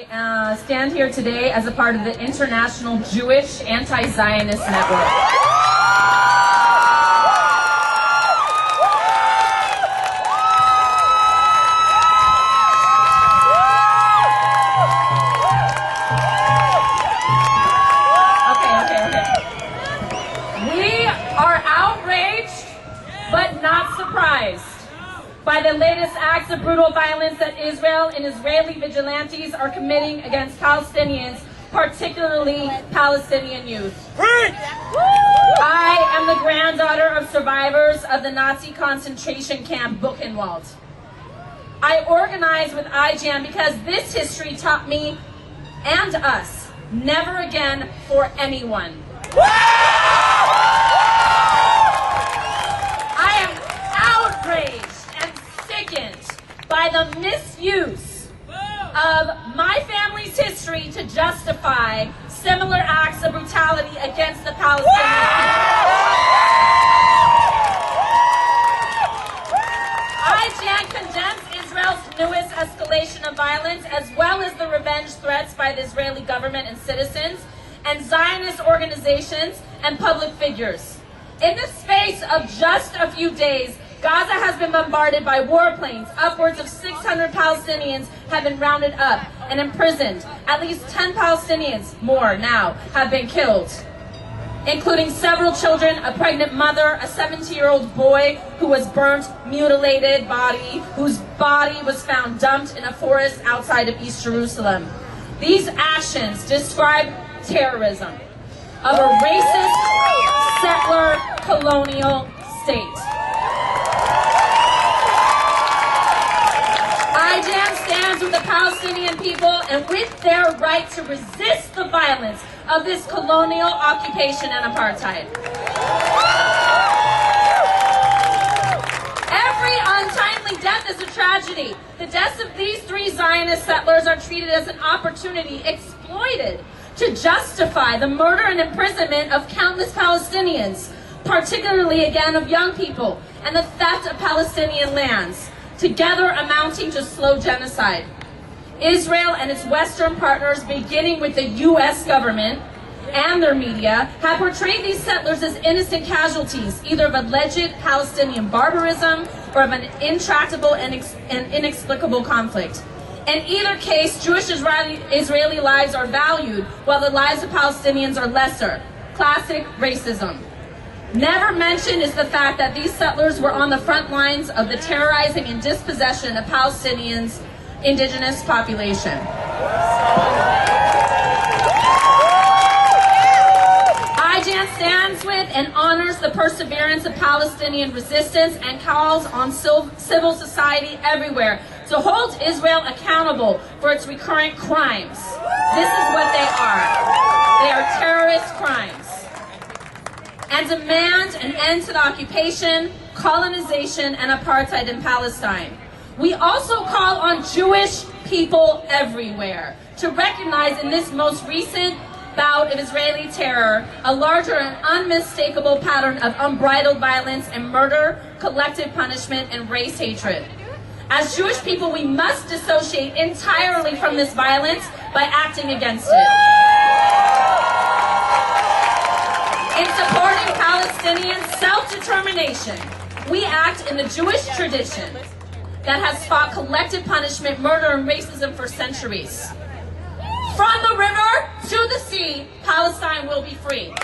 I stand here today as a part of the International Jewish Anti-Zionist Network. We are outraged, but not surprised by the latest acts of brutal violence that Israel and Israeli vigilantes are committing against Palestinians, particularly Palestinian youth. I am the granddaughter of survivors of the Nazi concentration camp Buchenwald. I organized with IJAN because this history taught me and us never again for anyone. I am outraged and sickened by the misuse of my family's history to justify similar acts of brutality against the Palestinians. IJAN condemns Israel's newest escalation of violence, as well as the revenge threats by the Israeli government and citizens, and Zionist organizations and public figures. In the space of just a few days, Gaza has been bombarded by warplanes. Upwards of 600 Palestinians have been rounded up and imprisoned. At least 10 Palestinians, more now, have been killed, including several children, a pregnant mother, a 17-year-old boy who was burnt, mutilated body, whose body was found dumped in a forest outside of East Jerusalem. These actions describe terrorism of a racist, settler, colonial state. IJAN stands with the Palestinian people and with their right to resist the violence of this colonial occupation and apartheid. Every untimely death is a tragedy. The deaths of these three Zionist settlers are treated as an opportunity exploited to justify the murder and imprisonment of countless Palestinians, particularly again of young people, and the theft of Palestinian lands, together amounting to slow genocide. Israel and its Western partners, beginning with the U.S. government and their media, have portrayed these settlers as innocent casualties, either of alleged Palestinian barbarism or of an intractable and inexplicable conflict. In either case, Jewish Israeli lives are valued, while the lives of Palestinians are lesser. Classic racism. Never mentioned is the fact that these settlers were on the front lines of the terrorizing and dispossession of Palestinians' indigenous population. IJAN stands with and honors the perseverance of Palestinian resistance and calls on civil society everywhere to hold Israel accountable for its recurrent crimes. This is what they are. They are terrorist crimes. And demand an end to the occupation, colonization, and apartheid in Palestine. We also call on Jewish people everywhere to recognize in this most recent bout of Israeli terror a larger and unmistakable pattern of unbridled violence and murder, collective punishment, and race hatred. As Jewish people, we must dissociate entirely from this violence by acting against it. In supporting Palestinian self-determination, we act in the Jewish tradition that has fought collective punishment, murder, and racism for centuries. From the river to the sea, Palestine will be free.